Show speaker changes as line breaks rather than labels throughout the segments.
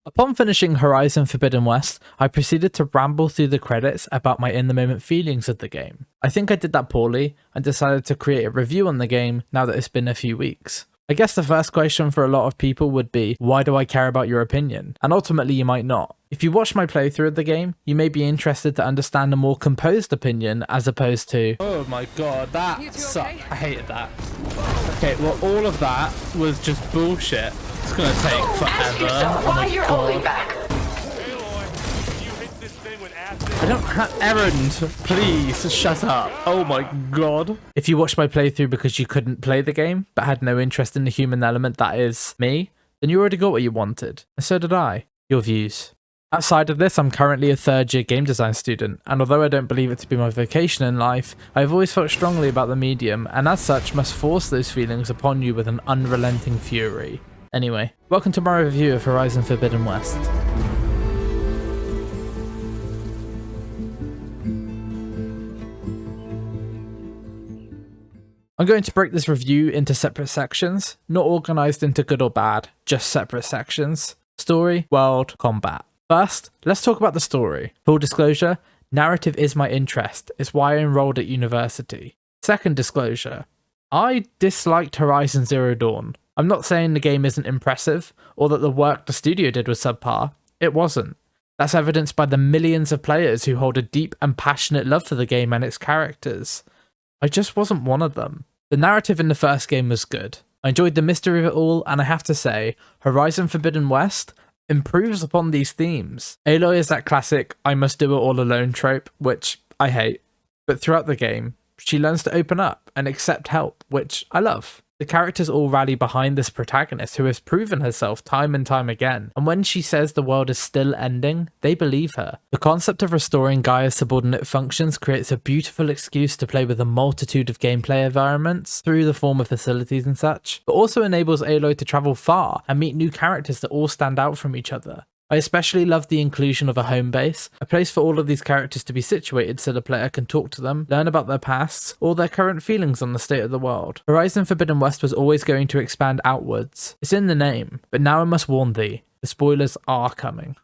Upon finishing Horizon Forbidden West, I proceeded to ramble through the credits about my in-the-moment feelings of the game. I think I did that poorly, and decided to create a review on the game now that it's been a few weeks. I guess the first question for a lot of people would be, why do I care about your opinion? And ultimately you might not. If you watch my playthrough of the game, you may be interested to understand a more composed opinion as opposed to, oh my god, that sucked. Okay? I hated that. Okay, well all of that was just bullshit. It's gonna take forever. Oh my god. I don't have errand. Please shut up. Oh my god. If you watched my playthrough because you couldn't play the game but had no interest in the human element that is me, then you already got what you wanted. And so did I. Your views. Outside of this, I'm currently a third-year game design student, and although I don't believe it to be my vocation in life, I've always felt strongly about the medium, and as such must force those feelings upon you with an unrelenting fury. Anyway, welcome to my review of Horizon Forbidden West. I'm going to break this review into separate sections, not organised into good or bad, just separate sections. Story, world, combat. First, let's talk about the story. Full disclosure, narrative is my interest, it's why I enrolled at university. Second disclosure, I disliked Horizon Zero Dawn. I'm not saying the game isn't impressive, or that the work the studio did was subpar. It wasn't. That's evidenced by the millions of players who hold a deep and passionate love for the game and its characters. I just wasn't one of them. The narrative in the first game was good. I enjoyed the mystery of it all, and I have to say, Horizon Forbidden West improves upon these themes. Aloy is that classic I must do it all alone trope, which I hate, but throughout the game, she learns to open up and accept help, which I love. The characters all rally behind this protagonist who has proven herself time and time again, and when she says the world is still ending, they believe her. The concept of restoring Gaia's subordinate functions creates a beautiful excuse to play with a multitude of gameplay environments through the form of facilities and such, but also enables Aloy to travel far and meet new characters that all stand out from each other. I especially love the inclusion of a home base, a place for all of these characters to be situated so the player can talk to them, learn about their pasts, or their current feelings on the state of the world. Horizon Forbidden West was always going to expand outwards. It's in the name, but now I must warn thee, the spoilers are coming.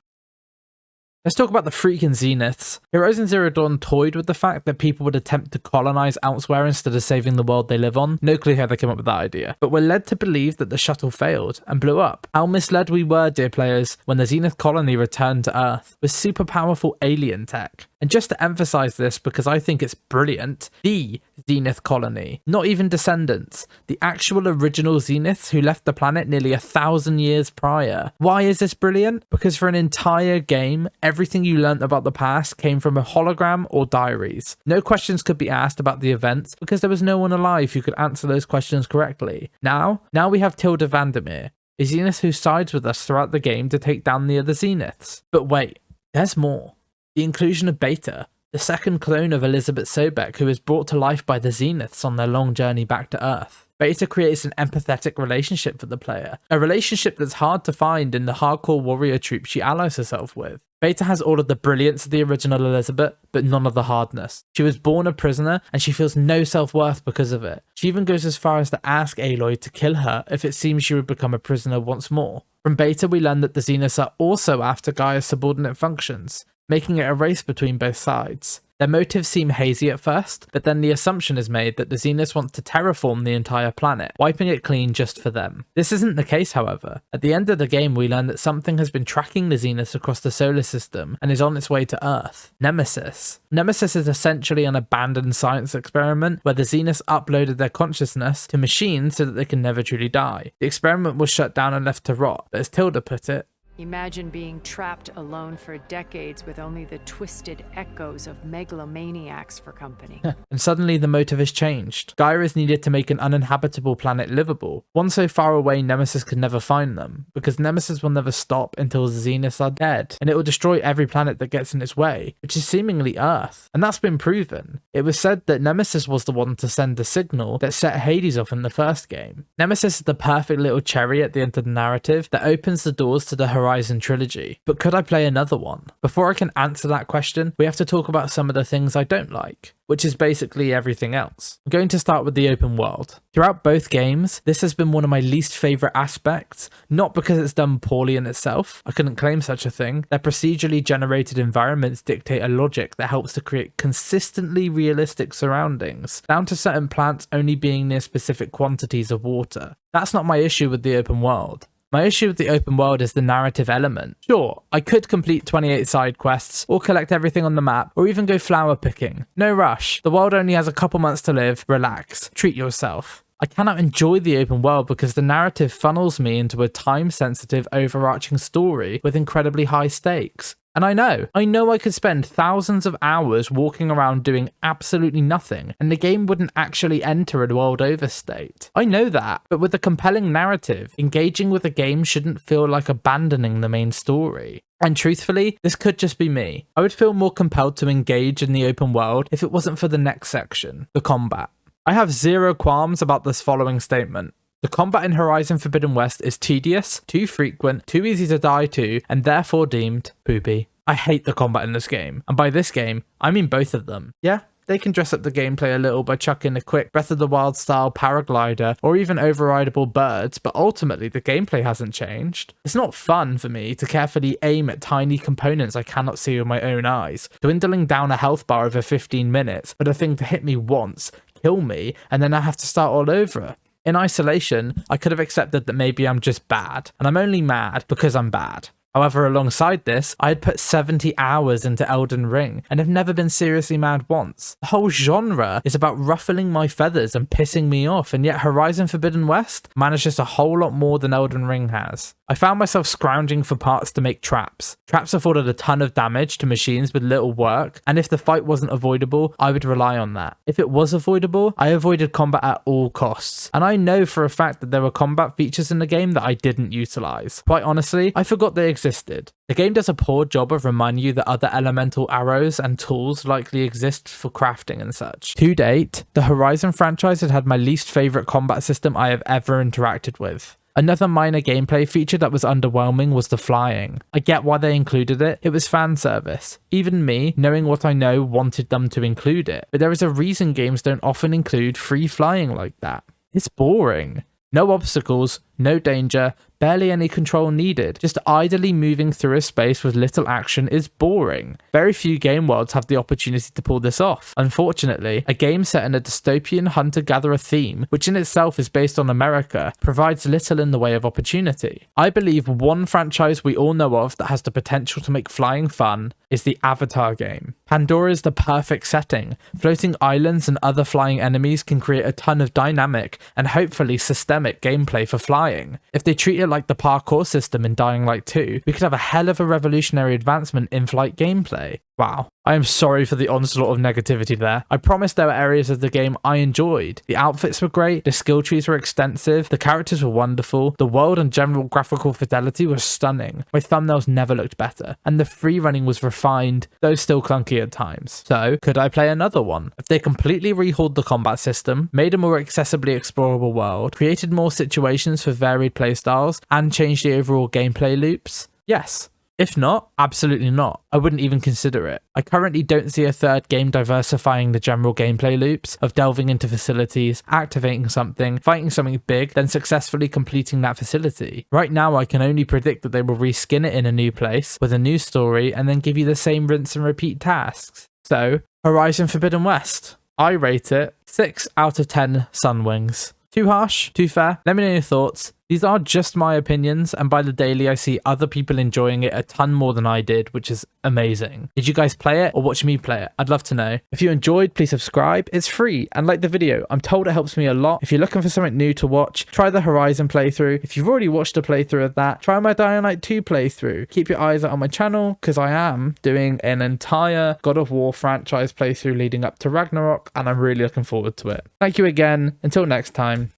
Let's talk about the freaking Zeniths. Horizon Zero Dawn toyed with the fact that people would attempt to colonize elsewhere instead of saving the world they live on. No clue how they came up with that idea. But we're led to believe that the shuttle failed and blew up. How misled we were, dear players, when the Zenith colony returned to Earth with super powerful alien tech. And just to emphasize this, because I think it's brilliant, the Zenith colony, not even descendants, the actual original Zeniths who left the planet nearly 1,000 years prior. Why is this brilliant? Because for an entire game, everything you learnt about the past came from a hologram or diaries. No questions could be asked about the events because there was no one alive who could answer those questions correctly. Now we have Tilda Vandermeer, a Zenith who sides with us throughout the game to take down the other Zeniths. But wait, there's more. The inclusion of Beta, the second clone of Elizabeth Sobek who is brought to life by the Zeniths on their long journey back to Earth. Beta creates an empathetic relationship for the player, a relationship that's hard to find in the hardcore warrior troop she allies herself with. Beta has all of the brilliance of the original Elizabeth, but none of the hardness. She was born a prisoner, and she feels no self-worth because of it. She even goes as far as to ask Aloy to kill her if it seems she would become a prisoner once more. From Beta we learn that the Zeniths are also after Gaia's subordinate functions, making it a race between both sides. Their motives seem hazy at first, but then the assumption is made that the Zeniths want to terraform the entire planet, wiping it clean just for them. This isn't the case, however. At the end of the game, we learn that something has been tracking the Zeniths across the solar system and is on its way to Earth. Nemesis. Nemesis is essentially an abandoned science experiment where the Zeniths uploaded their consciousness to machines so that they can never truly die. The experiment was shut down and left to rot, but as Tilda put it,
imagine being trapped alone for decades with only the twisted echoes of megalomaniacs for company.
And suddenly the motive has changed. Gaia is needed to make an uninhabitable planet livable, one so far away Nemesis could never find them, because Nemesis will never stop until the Zeniths are dead, and it will destroy every planet that gets in its way, which is seemingly Earth. And that's been proven. It was said that Nemesis was the one to send the signal that set Hades off in the first game. Nemesis is the perfect little cherry at the end of the narrative that opens the doors to the Horizon Horizon trilogy, but could I play another one? Before I can answer that question, we have to talk about some of the things I don't like, which is basically everything else. I'm going to start with the open world. Throughout both games, this has been one of my least favourite aspects, not because it's done poorly in itself, I couldn't claim such a thing. Their procedurally generated environments dictate a logic that helps to create consistently realistic surroundings, down to certain plants only being near specific quantities of water. That's not my issue with the open world. My issue with the open world is the narrative element. Sure, I could complete 28 side quests, or collect everything on the map, or even go flower picking. No rush. The world only has a couple months to live. Relax. Treat yourself. I cannot enjoy the open world because the narrative funnels me into a time-sensitive, overarching story with incredibly high stakes. And I know I could spend thousands of hours walking around doing absolutely nothing, and the game wouldn't actually enter a world over state. I know that, but with a compelling narrative, engaging with a game shouldn't feel like abandoning the main story. And truthfully, this could just be me. I would feel more compelled to engage in the open world if it wasn't for the next section, the combat. I have zero qualms about this following statement. The combat in Horizon Forbidden West is tedious, too frequent, too easy to die to, and therefore deemed poopy. I hate the combat in this game, and by this game, I mean both of them. Yeah, they can dress up the gameplay a little by chucking a quick Breath of the Wild style paraglider or even overrideable birds, but ultimately the gameplay hasn't changed. It's not fun for me to carefully aim at tiny components I cannot see with my own eyes, dwindling down a health bar over 15 minutes for the thing to hit me once, kill me, and then I have to start all over. In isolation, I could have accepted that maybe I'm just bad, and I'm only mad because I'm bad. However, alongside this, I had put 70 hours into Elden Ring and have never been seriously mad once. The whole genre is about ruffling my feathers and pissing me off, and yet Horizon Forbidden West manages a whole lot more than Elden Ring has. I found myself scrounging for parts to make traps. Traps afforded a ton of damage to machines with little work, and if the fight wasn't avoidable, I would rely on that. If it was avoidable, I avoided combat at all costs, and I know for a fact that there were combat features in the game that I didn't utilize. Quite honestly, I forgot they existed. The game does a poor job of reminding you that other elemental arrows and tools likely exist for crafting and such. To date, the Horizon franchise had my least favourite combat system I have ever interacted with. Another minor gameplay feature that was underwhelming was the flying. I get why they included it, it was fan service. Even me, knowing what I know, wanted them to include it, but there is a reason games don't often include free flying like that. It's boring. No obstacles, no danger, barely any control needed. Just idly moving through a space with little action is boring. Very few game worlds have the opportunity to pull this off. Unfortunately, a game set in a dystopian hunter-gatherer theme, which in itself is based on America, provides little in the way of opportunity. I believe one franchise we all know of that has the potential to make flying fun is the Avatar game. Pandora is the perfect setting. Floating islands and other flying enemies can create a ton of dynamic and hopefully systemic gameplay for flying. If they treat it like the parkour system in Dying Light 2, we could have a hell of a revolutionary advancement in flight gameplay. Wow. I am sorry for the onslaught of negativity there. I promise there were areas of the game I enjoyed. The outfits were great, the skill trees were extensive, the characters were wonderful, the world and general graphical fidelity was stunning. My thumbnails never looked better, and the free running was refined, though still clunky at times. So, could I play another one? If they completely rehauled the combat system, made a more accessibly explorable world, created more situations for varied playstyles, and changed the overall gameplay loops, yes. If not, absolutely not. I wouldn't even consider it. I currently don't see a third game diversifying the general gameplay loops of delving into facilities, activating something, fighting something big, then successfully completing that facility. Right now I can only predict that they will reskin it in a new place, with a new story, and then give you the same rinse and repeat tasks. So, Horizon Forbidden West. I rate it 6 out of 10 Sunwings. Too harsh? Too fair? Let me know your thoughts. These are just my opinions, and by the daily I see other people enjoying it a ton more than I did, which is amazing. Did you guys play it or watch me play it? I'd love to know. If you enjoyed, please subscribe. It's free, and like the video. I'm told it helps me a lot. If you're looking for something new to watch, try the Horizon playthrough. If you've already watched a playthrough of that, try my Dying Light 2 playthrough. Keep your eyes out on my channel, because I am doing an entire God of War franchise playthrough leading up to Ragnarok, and I'm really looking forward to it. Thank you again. Until next time.